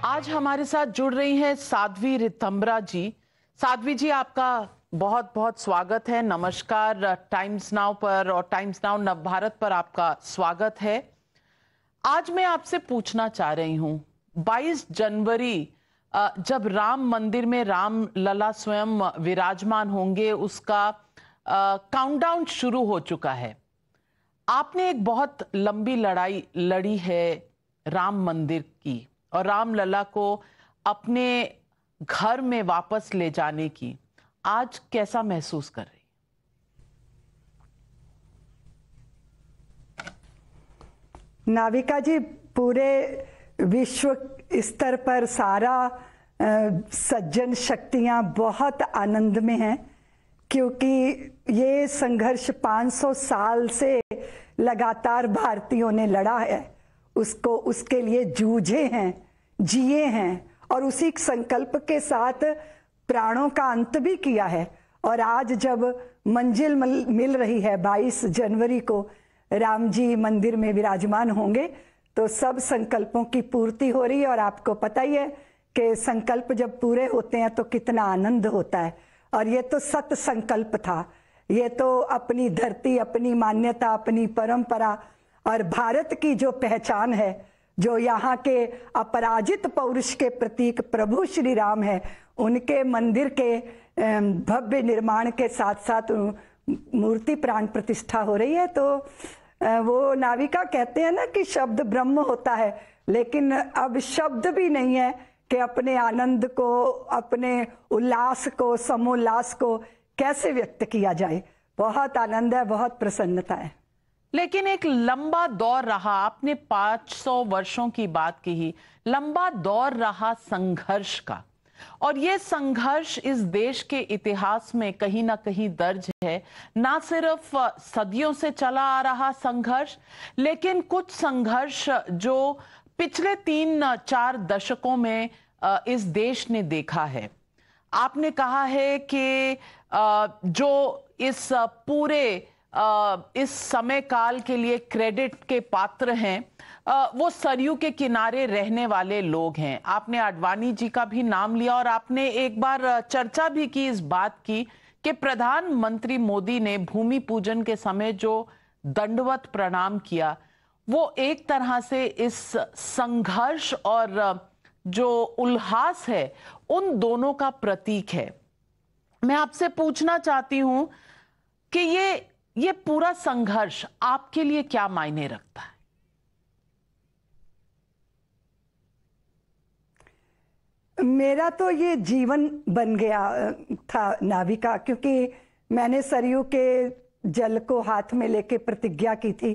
आज हमारे साथ जुड़ रही हैं साध्वी रितंबरा जी। साध्वी जी, आपका बहुत बहुत स्वागत है। नमस्कार। टाइम्स नाउ पर और टाइम्स नाउ नवभारत पर आपका स्वागत है। आज मैं आपसे पूछना चाह रही हूं, 22 जनवरी जब राम मंदिर में राम लला स्वयं विराजमान होंगे, उसका काउंटडाउन शुरू हो चुका है। आपने एक बहुत लंबी लड़ाई लड़ी है राम मंदिर की और राम लला को अपने घर में वापस ले जाने की। आज कैसा महसूस कर रही? नाविका जी, पूरे विश्व स्तर पर सारा सज्जन शक्तियां बहुत आनंद में हैं, क्योंकि ये संघर्ष 500 साल से लगातार भारतीयों ने लड़ा है, उसको उसके लिए जूझे हैं, जिए हैं और उसी संकल्प के साथ प्राणों का अंत भी किया है। और आज जब मंजिल मिल रही है, 22 जनवरी को राम जी मंदिर में विराजमान होंगे, तो सब संकल्पों की पूर्ति हो रही है। और आपको पता ही है कि संकल्प जब पूरे होते हैं तो कितना आनंद होता है। और ये तो सत संकल्प था, ये तो अपनी धरती, अपनी मान्यता, अपनी परंपरा और भारत की जो पहचान है, जो यहाँ के अपराजित पौरुष के प्रतीक प्रभु श्री राम है, उनके मंदिर के भव्य निर्माण के साथ साथ मूर्ति प्राण प्रतिष्ठा हो रही है। तो वो नाविका कहते हैं ना कि शब्द ब्रह्म होता है, लेकिन अब शब्द भी नहीं है कि अपने आनंद को, अपने उल्लास को, समोल्लास को कैसे व्यक्त किया जाए। बहुत आनंद है, बहुत प्रसन्नता है। लेकिन एक लंबा दौर रहा, आपने 500 वर्षों की बात की, लंबा दौर रहा संघर्ष का। और ये संघर्ष इस देश के इतिहास में कहीं ना कहीं दर्ज है। ना सिर्फ सदियों से चला आ रहा संघर्ष, लेकिन कुछ संघर्ष जो पिछले 3-4 दशकों में इस देश ने देखा है। आपने कहा है कि जो इस पूरे इस समय काल के लिए क्रेडिट के पात्र हैं, वो सरयू के किनारे रहने वाले लोग हैं। आपने आडवाणी जी का भी नाम लिया और आपने एक बार चर्चा भी की इस बात की कि प्रधानमंत्री मोदी ने भूमि पूजन के समय जो दंडवत प्रणाम किया, वो एक तरह से इस संघर्ष और जो उल्लास है, उन दोनों का प्रतीक है। मैं आपसे पूछना चाहती हूं कि ये पूरा संघर्ष आपके लिए क्या मायने रखता है? मेरा तो ये जीवन बन गया था नाविका, क्योंकि मैंने सरयू के जल को हाथ में लेके प्रतिज्ञा की थी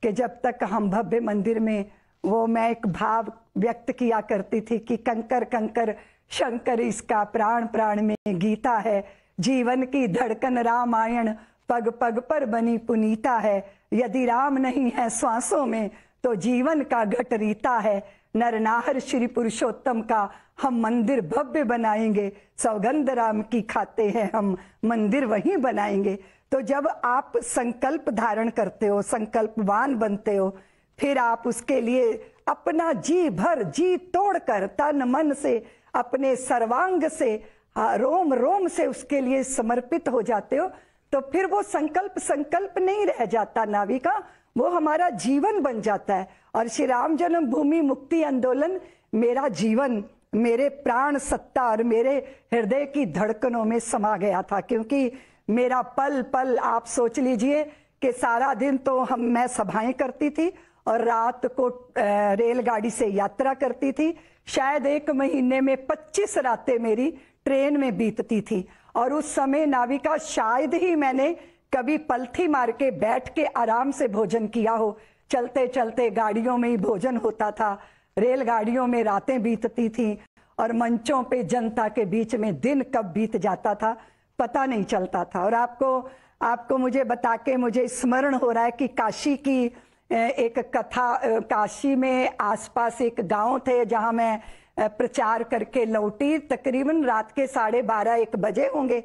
कि जब तक हम भव्य मंदिर में, वो मैं एक भाव व्यक्त किया करती थी कि कंकर कंकर शंकर इसका प्राण प्राण में गीता है, जीवन की धड़कन रामायण पग पग पर बनी पुनीता है, यदि राम नहीं है श्वासों में तो जीवन का घट रीता है, नरनाहर श्री पुरुषोत्तम का हम मंदिर भव्य बनाएंगे, सौगंध राम की खाते हैं हम मंदिर वहीं बनाएंगे। तो जब आप संकल्प धारण करते हो, संकल्पवान बनते हो, फिर आप उसके लिए अपना जी भर, जी तोड़कर, तन मन से, अपने सर्वांग से, रोम रोम से उसके लिए समर्पित हो जाते हो, तो फिर वो संकल्प नहीं रह जाता नाविका, वो हमारा जीवन बन जाता है। और श्री राम जन्मभूमि मुक्ति आंदोलन मेरा जीवन, मेरे प्राण सत्ता और मेरे हृदय की धड़कनों में समा गया था। क्योंकि मेरा पल पल, आप सोच लीजिए कि सारा दिन तो मैं सभाएं करती थी और रात को रेलगाड़ी से यात्रा करती थी। शायद 1 महीने में 25 रातें मेरी ट्रेन में बीतती थी। और उस समय नाविका शायद ही मैंने कभी पलथी मार के बैठ के आराम से भोजन किया हो। चलते चलते गाड़ियों में ही भोजन होता था, रेलगाड़ियों में रातें बीतती थी और मंचों पे जनता के बीच में दिन कब बीत जाता था पता नहीं चलता था। और आपको मुझे बता के मुझे स्मरण हो रहा है कि काशी की एक कथा, काशी में आसपास एक गांव थे जहां मैं प्रचार करके लौटी, तकरीबन रात के 12:30-1 बजे होंगे।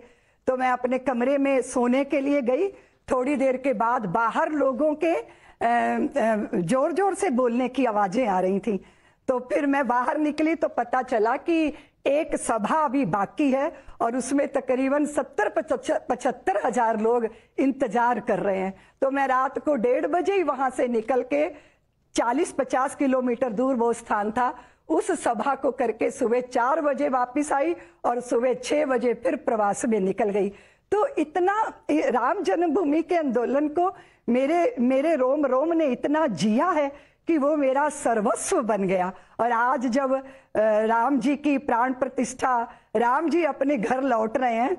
तो मैं अपने कमरे में सोने के लिए गई। थोड़ी देर के बाद बाहर लोगों के जोर जोर से बोलने की आवाजें आ रही थी। तो फिर मैं बाहर निकली तो पता चला कि एक सभा अभी बाकी है और उसमें तकरीबन 70-75 हजार लोग इंतजार कर रहे हैं। तो मैं रात को 1:30 बजे ही वहां से निकल के 40-50 किलोमीटर दूर वो स्थान था, उस सभा को करके सुबह 4 बजे वापिस आई और सुबह 6 बजे फिर प्रवास में निकल गई। तो इतना राम जन्मभूमि के आंदोलन को मेरे रोम रोम ने इतना जिया है कि वो मेरा सर्वस्व बन गया। और आज जब राम जी की प्राण प्रतिष्ठा, राम जी अपने घर लौट रहे हैं,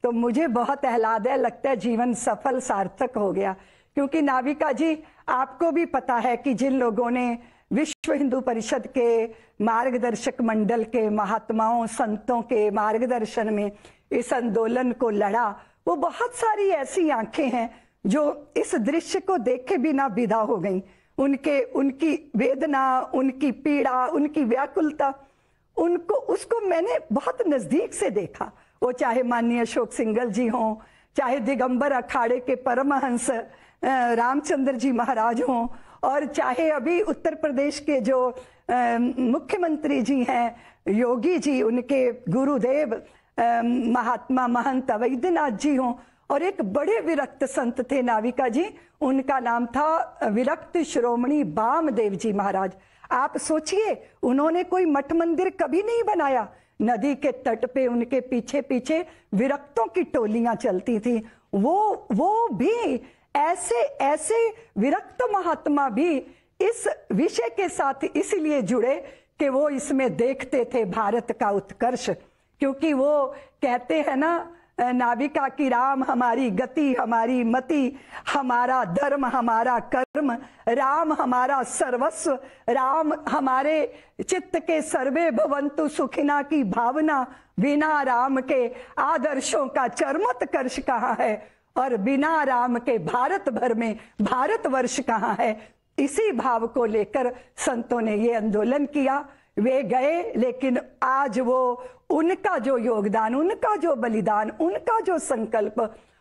तो मुझे बहुत आह्लाद है, लगता है जीवन सफल सार्थक हो गया। क्योंकि नाविका जी, आपको भी पता है कि जिन लोगों ने विश्व हिंदू परिषद के मार्गदर्शक मंडल के महात्माओं संतों के मार्गदर्शन में इस आंदोलन को लड़ा, वो बहुत सारी ऐसी आंखें हैं जो इस दृश्य को देखे बिना विदा हो गई। उनकी वेदना, उनकी पीड़ा, उनकी व्याकुलता, उसको मैंने बहुत नजदीक से देखा। वो चाहे माननीय अशोक सिंघल जी हों, चाहे दिगंबर अखाड़े के परमहंस रामचंद्र जी महाराज हों, और चाहे अभी उत्तर प्रदेश के जो मुख्यमंत्री जी हैं योगी जी, उनके गुरुदेव महात्मा महंत अवैधनाथ जी हों, और एक बड़े विरक्त संत थे नाविका जी, उनका नाम था विरक्त श्रोमणी बामदेव जी महाराज। आप सोचिए, उन्होंने कोई मठ मंदिर कभी नहीं बनाया, नदी के तट पे उनके पीछे पीछे विरक्तों की टोलियां चलती थी। वो भी ऐसे विरक्त महात्मा भी इस विषय के साथ इसलिए जुड़े कि वो इसमें देखते थे भारत का उत्कर्ष। क्योंकि वो कहते हैं ना नाविका की, राम हमारी गति हमारी मति, हमारा धर्म हमारा कर्म, राम हमारा सर्वस्व, राम हमारे चित्त के सर्वे भवंतु सुखिना की भावना, बिना राम के आदर्शों का चरमोत्कर्ष कहाँ है, और बिना राम के भारत भर में भारतवर्ष कहाँ है। इसी भाव को लेकर संतों ने ये आंदोलन किया। वे गए, लेकिन आज वो उनका जो योगदान, उनका जो बलिदान, उनका जो संकल्प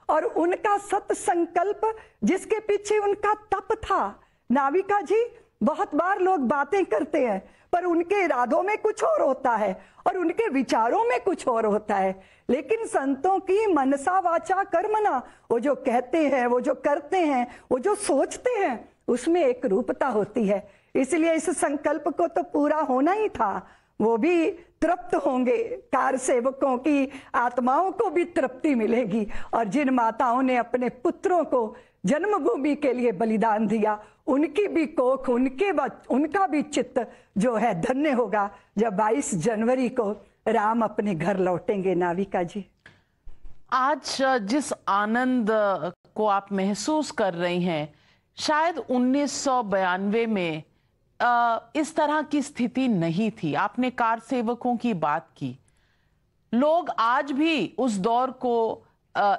और उनका सत संकल्प, जिसके पीछे उनका तप था। नाविका जी, बहुत बार लोग बातें करते हैं पर उनके इरादों में कुछ और होता है और उनके विचारों में कुछ और होता है। लेकिन संतों की मनसा वाचा कर्मणा, वो जो कहते हैं, वो जो करते हैं, वो जो सोचते हैं, उसमें एक रूपता होती है। इसलिए इस संकल्प को तो पूरा होना ही था। वो भी तृप्त होंगे, कार सेवकों की आत्माओं को भी तृप्ति मिलेगी, और जिन माताओं ने अपने पुत्रों को जन्मभूमि के लिए बलिदान दिया, उनकी भी कोख, उनका भी चित्त जो है धन्य होगा जब 22 जनवरी को राम अपने घर लौटेंगे। नाविका जी, आज जिस आनंद को आप महसूस कर रही हैं, शायद 1992 में इस तरह की स्थिति नहीं थी। आपने कार सेवकों की बात की। लोग आज भी उस दौर को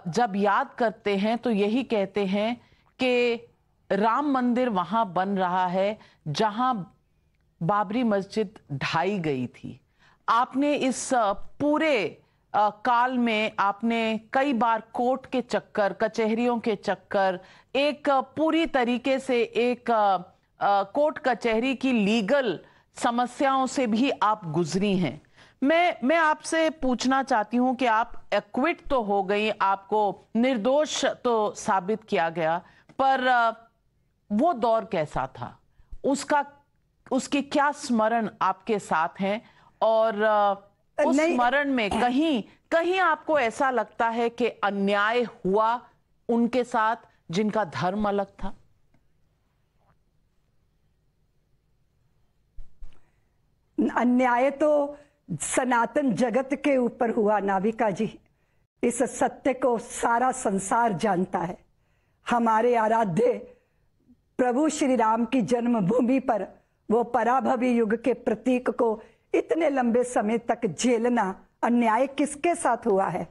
जब याद करते हैं तो यही कहते हैं कि राम मंदिर वहां बन रहा है जहां बाबरी मस्जिद ढाई गई थी। आपने इस पूरे काल में आपने कई बार कोर्ट के चक्कर, कचहरियों के चक्कर, एक पूरी तरीके से एक कोर्ट कचहरी की लीगल समस्याओं से भी आप गुजरी हैं। मैं आपसे पूछना चाहती हूं कि आप एक्विट तो हो गई, आपको निर्दोष तो साबित किया गया, पर वो दौर कैसा था? उसके क्या स्मरण आपके साथ हैं? और उस स्मरण में कहीं आपको ऐसा लगता है कि अन्याय हुआ उनके साथ जिनका धर्म अलग था? अन्याय तो सनातन जगत के ऊपर हुआ नाविका जी। इस सत्य को सारा संसार जानता है। हमारे आराध्य प्रभु श्री राम की जन्मभूमि पर वो पराभवी युग के प्रतीक को इतने लंबे समय तक झेलना अन्याय किसके साथ हुआ है?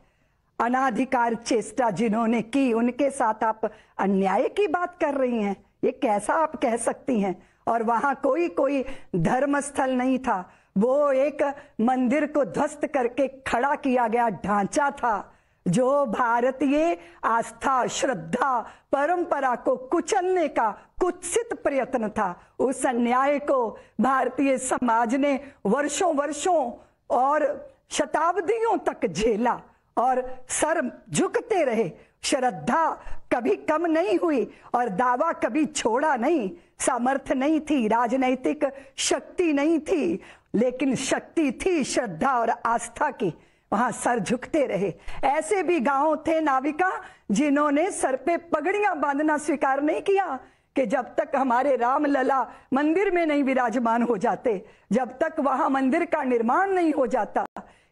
अनाधिकार चेष्टा जिन्होंने की, उनके साथ आप अन्याय की बात कर रही हैं? ये कैसा आप कह सकती हैं? और वहां कोई धर्म स्थल नहीं था, वो एक मंदिर को ध्वस्त करके खड़ा किया गया ढांचा था। जो भारतीय आस्था, श्रद्धा, परंपरा को कुचलने का कुत्सित प्रयत्न था, उस अन्याय को भारतीय समाज ने वर्षों वर्षों और शताब्दियों तक झेला और सर झुकते रहे। श्रद्धा कभी कम नहीं हुई और दावा कभी छोड़ा नहीं। सामर्थ्य नहीं थी, राजनैतिक शक्ति नहीं थी, लेकिन शक्ति थी श्रद्धा और आस्था की। वहां सर झुकते रहे। ऐसे भी गांव थे नाविका जिन्होंने सर पे पगड़ियां बांधना स्वीकार नहीं किया कि जब तक हमारे रामलला मंदिर में नहीं विराजमान हो जाते, जब तक वहां मंदिर का निर्माण नहीं हो जाता।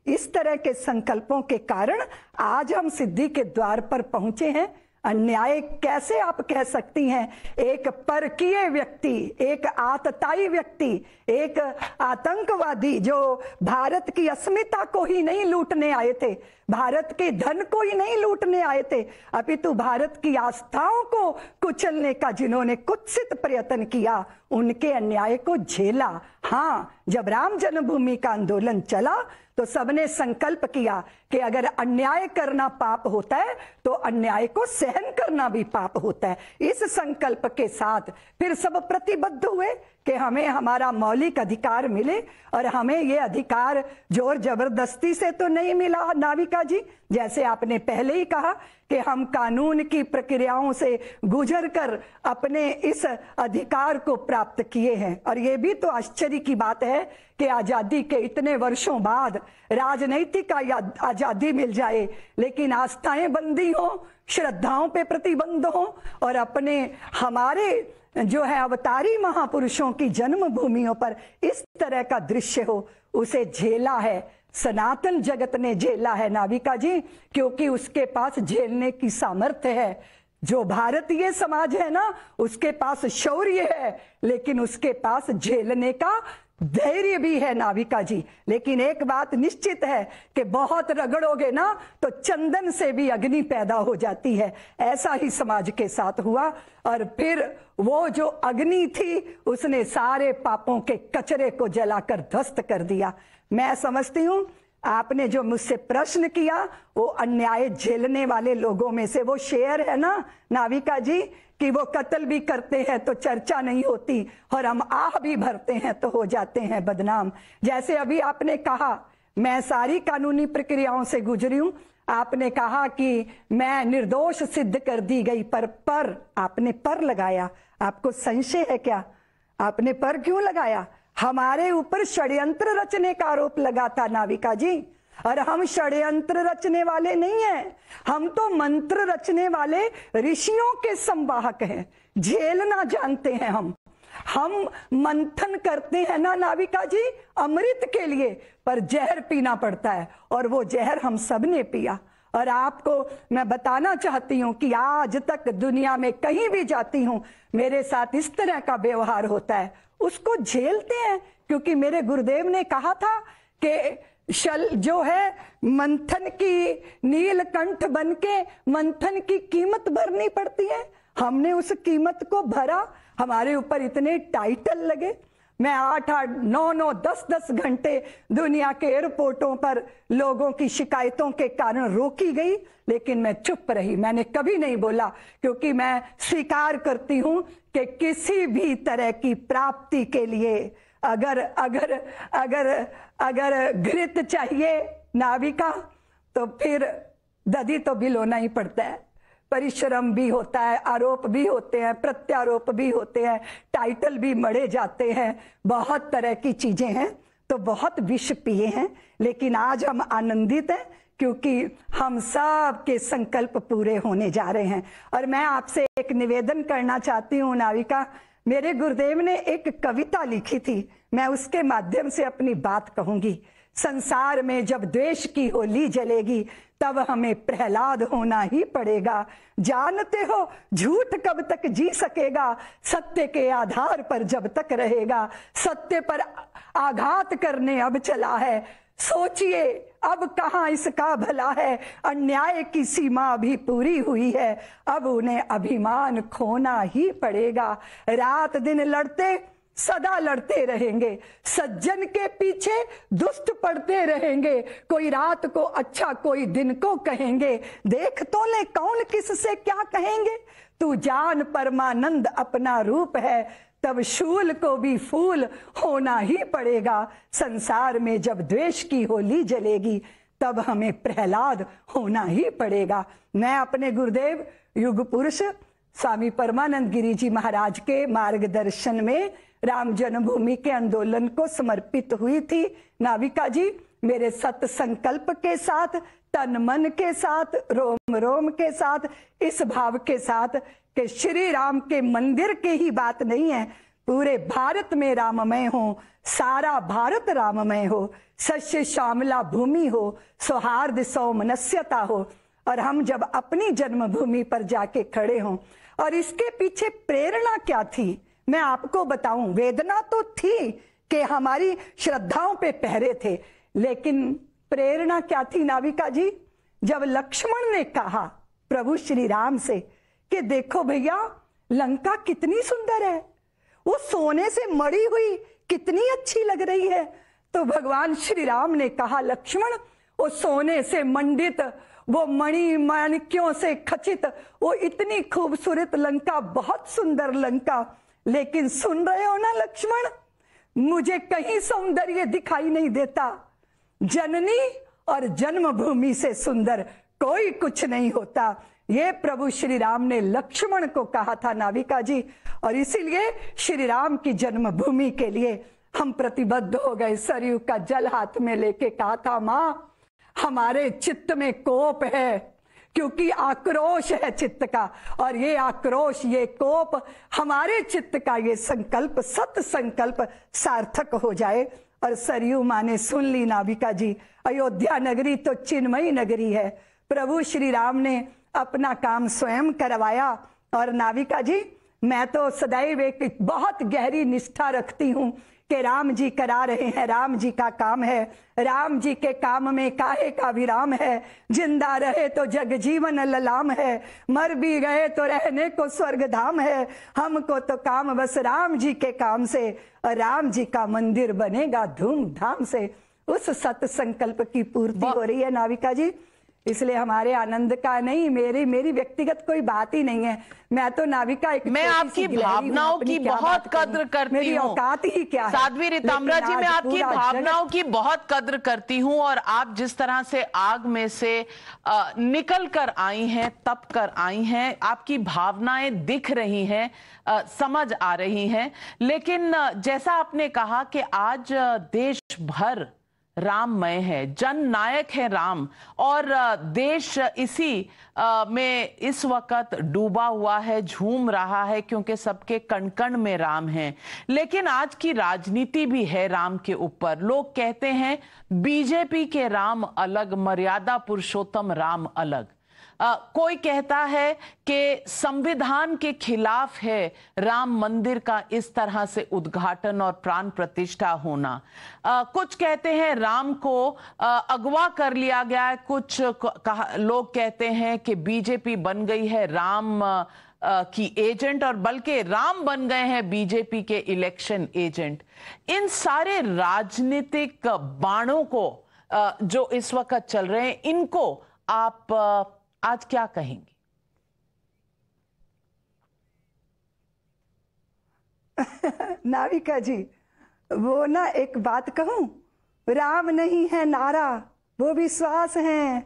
इस तरह के संकल्पों के कारण आज हम सिद्धि के द्वार पर पहुंचे हैं। अन्याय कैसे आप कह सकती हैं? एक परकीय व्यक्ति, एक आतताई व्यक्ति, एक आतंकवादी जो भारत की अस्मिता को ही नहीं लूटने आए थे, भारत के धन को ही नहीं लूटने आए थे, अपितु भारत की आस्थाओं को कुचलने का जिन्होंने कुत्सित प्रयत्न किया, उनके अन्याय को झेला। हाँ, जब राम जन्मभूमि का आंदोलन चला तो सबने संकल्प किया कि अगर अन्याय करना पाप होता है तो अन्याय को सहन करना भी पाप होता है। इस संकल्प के साथ फिर सब प्रतिबद्ध हुए कि हमें हमारा मौलिक अधिकार मिले, और हमें ये अधिकार जोर जबरदस्ती से तो नहीं मिला नाविका जी। जैसे आपने पहले ही कहा कि हम कानून की प्रक्रियाओं से गुजरकर अपने इस अधिकार को प्राप्त किए हैं। और ये भी तो आश्चर्य की बात है कि आजादी के इतने वर्षों बाद राजनीतिक आजादी मिल जाए, लेकिन आस्थाएं बंदी हो, श्रद्धाओं पे प्रतिबंध हो, और अपने हमारे जो है अवतारी महापुरुषों की जन्मभूमियों पर इस तरह का दृश्य हो, उसे झेला है। सनातन जगत ने झेला है नाविका जी, क्योंकि उसके पास झेलने की सामर्थ्य है। जो भारतीय समाज है ना, उसके पास शौर्य है, लेकिन उसके पास झेलने का धैर्य भी है नाविका जी। लेकिन एक बात निश्चित है कि बहुत रगड़ोगे ना तो चंदन से भी अग्नि पैदा हो जाती है। ऐसा ही समाज के साथ हुआ, और फिर वो जो अग्नि थी उसने सारे पापों के कचरे को जलाकर ध्वस्त कर दिया। मैं समझती हूं आपने जो मुझसे प्रश्न किया वो अन्याय झेलने वाले लोगों में से वो शेर है ना नाविका जी, कि वो कत्ल भी करते हैं तो चर्चा नहीं होती, और हम आह भी भरते हैं तो हो जाते हैं बदनाम। जैसे अभी आपने कहा मैं सारी कानूनी प्रक्रियाओं से गुजरी हूं, आपने कहा कि मैं निर्दोष सिद्ध कर दी गई, पर आपने पर लगाया। आपको संशय है क्या? आपने पर क्यों लगाया? हमारे ऊपर षड्यंत्र रचने का आरोप लगा था नाविका जी, और हम षड्यंत्र रचने वाले नहीं हैं, हम तो मंत्र रचने वाले ऋषियों के संवाहक हैं। झेलना जानते हैं हम मंथन करते हैं ना नाविका जी अमृत के लिए, पर जहर पीना पड़ता है, और वो जहर हम सब ने पिया। और आपको मैं बताना चाहती हूं कि आज तक दुनिया में कहीं भी जाती हूं मेरे साथ इस तरह का व्यवहार होता है, उसको झेलते हैं, क्योंकि मेरे गुरुदेव ने कहा था कि शल जो है मंथन की नीलकंठ बनके मंथन की कीमत भरनी पड़ती है। हमने उस कीमत को भरा, हमारे ऊपर इतने टाइटल लगे। मैं 8-8, 9-9, 10-10 घंटे दुनिया के एयरपोर्टों पर लोगों की शिकायतों के कारण रोकी गई, लेकिन मैं चुप रही, मैंने कभी नहीं बोला, क्योंकि मैं स्वीकार करती हूं कि किसी भी तरह की प्राप्ति के लिए अगर अगर अगर अगर घृत चाहिए नाविका, तो फिर दधी तो भिगोना ही पड़ता है। परिश्रम भी होता है, आरोप भी होते हैं, प्रत्यारोप भी होते हैं, टाइटल भी मढ़े जाते हैं, बहुत तरह की चीजें हैं। तो बहुत विष पिए हैं, लेकिन आज हम आनंदित हैं क्योंकि हम सब के संकल्प पूरे होने जा रहे हैं। और मैं आपसे एक निवेदन करना चाहती हूँ नाविका, मेरे गुरुदेव ने एक कविता लिखी थी, मैं उसके माध्यम से अपनी बात कहूंगी। संसार में जब द्वेष की होली जलेगी तब हमें प्रहलाद होना ही पड़ेगा। जानते हो झूठ कब तक जी सकेगा, सत्य के आधार पर जब तक रहेगा। सत्य पर आघात करने अब चला है, सोचिए अब कहां इसका भला है। अन्याय की सीमा भी पूरी हुई है, अब उन्हें अभिमान खोना ही पड़ेगा। रात दिन लड़ते सदा लड़ते रहेंगे, सज्जन के पीछे दुष्ट पड़ते रहेंगे, कोई रात को अच्छा कोई दिन को कहेंगे, देख तो ले कौन किससे क्या कहेंगे, तू जान परमानंद अपना रूप है, तब शूल को भी फूल होना ही पड़ेगा, संसार में जब द्वेष की होली जलेगी तब हमें प्रहलाद होना ही पड़ेगा। मैं अपने गुरुदेव युग पुरुष स्वामी परमानंद गिरी जी महाराज के मार्गदर्शन में राम जन्मभूमि के आंदोलन को समर्पित हुई थी। नाविका जी, मेरे सत संकल्प के साथ, तन मन के साथ, रोम रोम के साथ, इस भाव के साथ कि श्री राम के मंदिर की ही बात नहीं है, पूरे भारत में राममय हो, सारा भारत राममय हो, सस्य श्यामला भूमि हो, सौहार्द सौमनस्यता हो, और हम जब अपनी जन्मभूमि पर जाके खड़े हों। और इसके पीछे प्रेरणा क्या थी मैं आपको बताऊं। वेदना तो थी कि हमारी श्रद्धाओं पे पहरे थे, लेकिन प्रेरणा क्या थी नाविका जी? जब लक्ष्मण ने कहा प्रभु श्री राम से कि देखो भैया लंका कितनी सुंदर है, वो सोने से मड़ी हुई कितनी अच्छी लग रही है, तो भगवान श्री राम ने कहा लक्ष्मण वो सोने से मंडित, वो मणि माणिक्यों से खचित, वो इतनी खूबसूरत लंका, बहुत सुंदर लंका, लेकिन सुन रहे हो ना लक्ष्मण, मुझे कहीं सौंदर्य दिखाई नहीं देता, जननी और जन्मभूमि से सुंदर कोई कुछ नहीं होता। ये प्रभु श्री राम ने लक्ष्मण को कहा था नाविका जी, और इसीलिए श्री राम की जन्मभूमि के लिए हम प्रतिबद्ध हो गए। सरयू का जल हाथ में लेके कहा था माँ हमारे चित्त में कोप है, क्योंकि आक्रोश है चित्त का, और ये आक्रोश ये कोप हमारे चित्त का ये संकल्प सत संकल्प सार्थक हो जाए। और सरयू माँ ने सुन ली नाविका जी, अयोध्या नगरी तो चिन्मयी नगरी है, प्रभु श्री राम ने अपना काम स्वयं करवाया। और नाविका जी मैं तो सदैव एक बहुत गहरी निष्ठा रखती हूँ कि राम जी करा रहे हैं, राम जी का काम है, राम जी के काम में काहे का विराम है, जिंदा रहे तो जग जीवन ललाम है, मर भी गए तो रहने को स्वर्ग धाम है, हमको तो काम बस राम जी के काम से, और राम जी का मंदिर बनेगा धूमधाम से। उस सत संकल्प की पूर्ति हो रही है नाविका जी, इसलिए हमारे आनंद का नहीं, मेरी व्यक्तिगत कोई बात ही नहीं है। मैं तो नाविका एक, मैं आपकी भावनाओं की बहुत कद्र करती हूँ, मेरी औकात ही क्या है। साध्वी रीताम्बरा जी, मैं आपकी भावनाओं की बहुत कद्र करती हूँ, और आप जिस तरह से आग में से निकल कर आई हैं, तप कर आई हैं, आपकी भावनाएं दिख रही हैं, समझ आ रही हैं। लेकिन जैसा आपने कहा कि आज देश भर राममय है, जन नायक है राम, और देश इसी में इस वक्त डूबा हुआ है, झूम रहा है, क्योंकि सबके कण कण में राम है। लेकिन आज की राजनीति भी है राम के ऊपर। लोग कहते हैं बीजेपी के राम अलग, मर्यादा पुरुषोत्तम राम अलग। कोई कहता है कि संविधान के खिलाफ है राम मंदिर का इस तरह से उद्घाटन और प्राण प्रतिष्ठा होना। कुछ कहते हैं राम को अगवा कर लिया गया है, कुछ लोग कहते हैं कि बीजेपी बन गई है राम की एजेंट, और बल्कि राम बन गए हैं बीजेपी के इलेक्शन एजेंट। इन सारे राजनीतिक बाणों को जो इस वक्त चल रहे हैं, इनको आप आज क्या कहेंगी? नाविका जी, वो ना एक बात कहूं, राम नहीं है नारा, वो विश्वास है,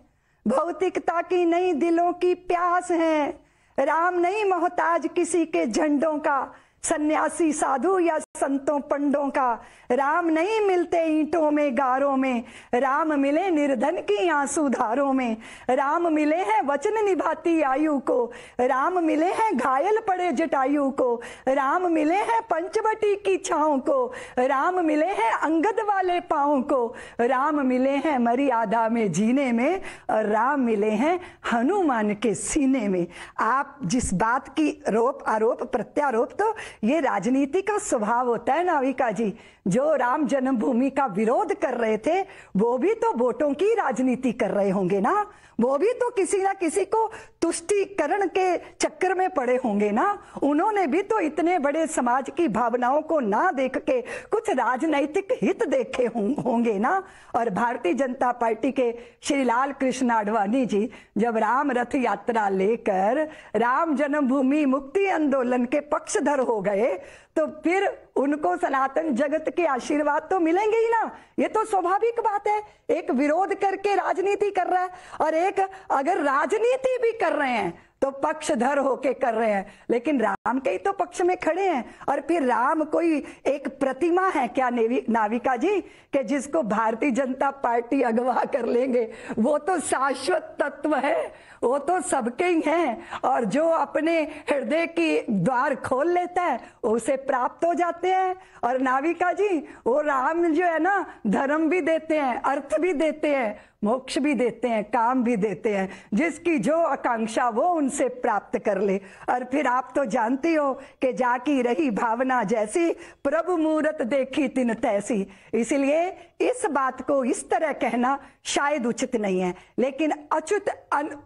भौतिकता की नई दिलों की प्यास है, राम नहीं मोहताज किसी के झंडों का, सन्यासी साधु या संतों पंडों का, राम नहीं मिलते ईंटों में गारों में, राम मिले निर्धन की आंसू धारों में, राम मिले हैं वचन निभाती आयु को, राम मिले हैं घायल पड़े जटायु को, राम मिले हैं पंचवटी की छाओं को, राम मिले हैं अंगद वाले पाँव को, राम मिले हैं मर्यादा में जीने में, और राम मिले हैं हनुमान के सीने में। आप जिस बात की रोप आरोप प्रत्यारोप, तो ये राजनीति का स्वभाव होता है नाविका जी, जो राम जन्मभूमि का विरोध कर रहे थे वो भी तो वोटों की राजनीति कर रहे होंगे ना, वो भी तो किसी ना किसी को तुष्टीकरण के चक्कर में पड़े होंगे ना। उन्होंने भी तो इतने बड़े समाज की भावनाओं को ना देख के कुछ राजनैतिक हित देखे होंगे ना। और भारतीय जनता पार्टी के श्री लाल कृष्ण आडवाणी जी जब राम रथ यात्रा लेकर राम जन्मभूमि मुक्ति आंदोलन के पक्षधर हो गए तो फिर उनको सनातन जगत के आशीर्वाद तो मिलेंगे ही ना। ये तो स्वाभाविक बात है, एक विरोध करके राजनीति कर रहा है और एक अगर राजनीति भी कर रहे हैं तो पक्षधर होके कर रहे हैं, लेकिन राम के ही तो पक्ष में खड़े हैं। और फिर राम कोई एक प्रतिमा है क्या नाविका जी कि जिसको भारतीय जनता पार्टी अगवा कर लेंगे? वो तो शाश्वत तत्व है, वो तो सबके ही हैं और जो अपने हृदय की द्वार खोल लेता है उसे प्राप्त हो जाते हैं। और नाविका जी वो राम जो है ना, धर्म भी देते हैं, अर्थ भी देते हैं, मोक्ष भी देते हैं, काम भी देते हैं, जिसकी जो आकांक्षा वो उनसे प्राप्त कर ले। और फिर आप तो जानती हो कि जाकी रही भावना जैसी, प्रभु मूरत देखी तिन तैसी। इसलिए इस बात को इस तरह कहना शायद उचित नहीं है, लेकिन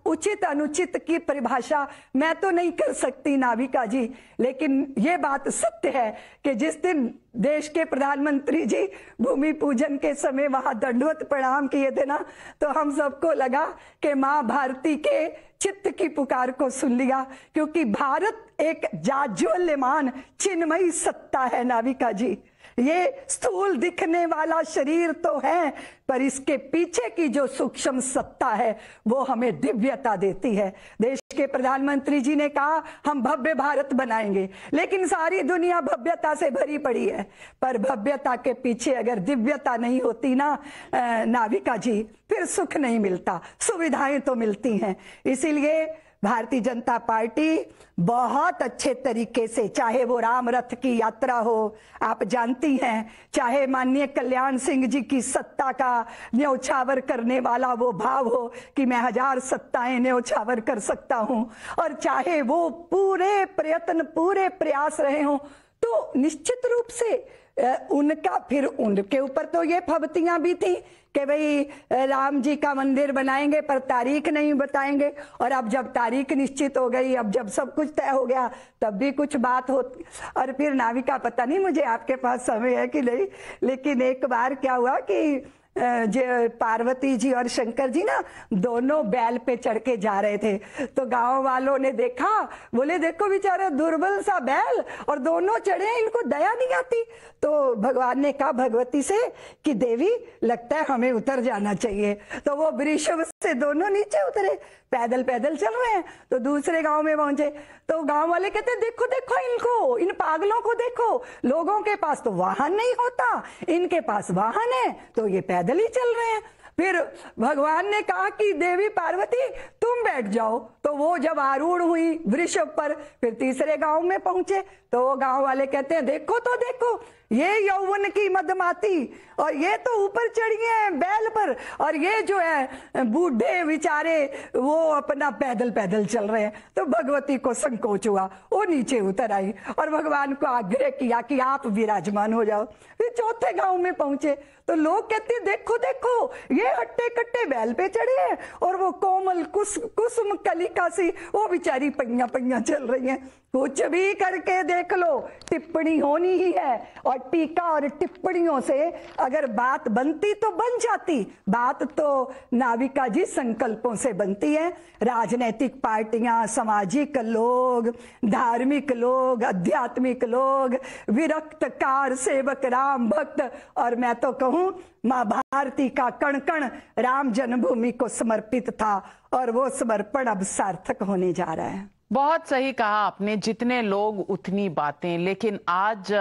उचित अनुचित की परिभाषा मैं तो नहीं कर सकती नाविका जी, लेकिन ये बात सत्य है कि जिस दिन देश के प्रधानमंत्री जी भूमि पूजन के समय वहां दंडवत प्रणाम किए थे ना, तो हम सबको लगा कि मां भारती के चित्त की पुकार को सुन लिया, क्योंकि भारत एक जाज्वल्यमान चिन्मयी सत्ता है नाविका जी। ये स्थूल दिखने वाला शरीर तो है, पर इसके पीछे की जो सूक्ष्म सत्ता है वो हमें दिव्यता देती है। देश के प्रधानमंत्री जी ने कहा हम भव्य भारत बनाएंगे, लेकिन सारी दुनिया भव्यता से भरी पड़ी है, पर भव्यता के पीछे अगर दिव्यता नहीं होती ना नाविका जी, फिर सुख नहीं मिलता, सुविधाएं तो मिलती हैं। इसीलिए भारतीय जनता पार्टी बहुत अच्छे तरीके से, चाहे वो राम रथ की यात्रा हो, आप जानती हैं, चाहे माननीय कल्याण सिंह जी की सत्ता का न्यौछावर करने वाला वो भाव हो कि मैं 1000 सत्ताएं न्यौछावर कर सकता हूं, और चाहे वो पूरे प्रयत्न पूरे प्रयास रहे हों, तो निश्चित रूप से उनका फिर उनके ऊपर तो ये फबतियां भी थी कि भाई राम जी का मंदिर बनाएंगे पर तारीख नहीं बताएंगे। और अब जब तारीख निश्चित हो गई, अब जब सब कुछ तय हो गया, तब भी कुछ बात होती। और फिर नाविका पता नहीं मुझे आपके पास समय है कि नहीं, लेकिन एक बार क्या हुआ कि जो पार्वती जी और शंकर जी ना दोनों बैल पे चढ़ के जा रहे थे, तो गांव वालों ने देखा, बोले देखो बेचारा दुर्बल सा बैल और दोनों चढ़े हैं, इनको दया नहीं आती। तो भगवान ने कहा भगवती से कि देवी लगता है हमें उतर जाना चाहिए। तो वो वृषभ से दोनों नीचे उतरे, पैदल पैदल चल रहे हैं। तो दूसरे गांव में पहुंचे तो गांव वाले कहते देखो देखो इनको, इन पागलों को देखो, लोगों के पास तो वाहन नहीं होता, इनके पास वाहन है तो ये पैदल ही चल रहे हैं। फिर भगवान ने कहा कि देवी पार्वती तुम बैठ जाओ। तो वो जब आरूढ़ हुई वृषभ पर, फिर तीसरे गांव में पहुंचे तो वो गांव वाले कहते हैं देखो तो देखो ये यौवन की मदमाती, और ये तो ऊपर चढ़ी है बैल पर, और ये जो है बूढ़े बेचारे वो अपना पैदल पैदल चल रहे हैं। तो भगवती को संकोच हुआ, वो नीचे उतर आई और भगवान को आग्रह किया कि आप विराजमान हो जाओ। फिर चौथे गांव में पहुंचे तो लोग कहते देखो देखो ये हट्टे कट्टे बैल पे चढ़े हैं और वो कोमल कुसुम कलिका सी वो बेचारी पहिया पहिया चल रही हैं। कुछ भी करके देख लो, टिप्पणी होनी ही है, और टीका और टिप्पणियों से अगर बात बनती तो बन जाती। बात तो नाविका जी संकल्पों से बनती है। राजनैतिक पार्टियां, सामाजिक लोग, धार्मिक लोग, आध्यात्मिक लोग, विरक्तकार सेवक राम भक्त, और मैं तो कहूं मां भारती का कण कण राम जन्मभूमि को समर्पित था, और वो समर्पण अब सार्थक होने जा रहा है। बहुत सही कहा आपने, जितने लोग उतनी बातें। लेकिन आज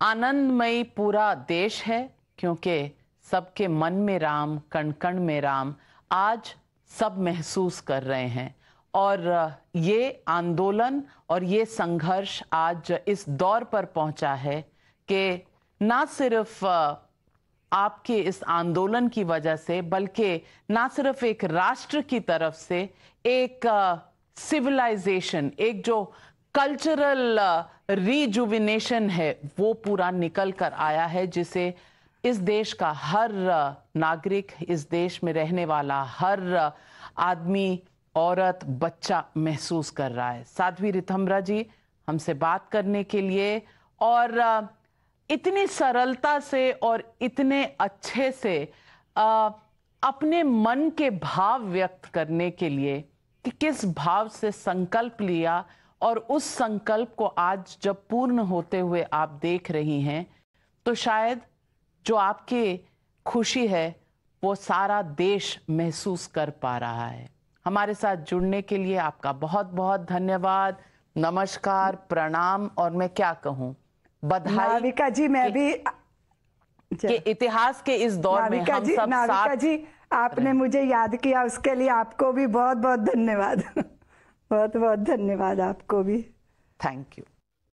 आनंदमयी पूरा देश है, क्योंकि सबके मन में राम, कण कण में राम आज सब महसूस कर रहे हैं। और ये आंदोलन और ये संघर्ष आज इस दौर पर पहुंचा है कि ना सिर्फ आपके इस आंदोलन की वजह से, बल्कि ना सिर्फ एक राष्ट्र की तरफ से एक सिविलाइजेशन, एक जो कल्चरल रिजुविनेशन है वो पूरा निकल कर आया है, जिसे इस देश का हर नागरिक, इस देश में रहने वाला हर आदमी, औरत, बच्चा महसूस कर रहा है। साध्वी ऋतंभरा जी हमसे बात करने के लिए और इतनी सरलता से और इतने अच्छे से अपने मन के भाव व्यक्त करने के लिए कि किस भाव से संकल्प लिया और उस संकल्प को आज जब पूर्ण होते हुए आप देख रही हैं, तो शायद जो आपकी खुशी है वो सारा देश महसूस कर पा रहा है। हमारे साथ जुड़ने के लिए आपका बहुत बहुत धन्यवाद, नमस्कार, प्रणाम और मैं क्या कहूँ, बधाई। नाविका जी, मैं भी कि इतिहास के इस दौर में हम सब नाविका साथ जी, आपने मुझे याद किया, उसके लिए आपको भी बहुत बहुत धन्यवाद। बहुत बहुत धन्यवाद आपको भी। Thank you.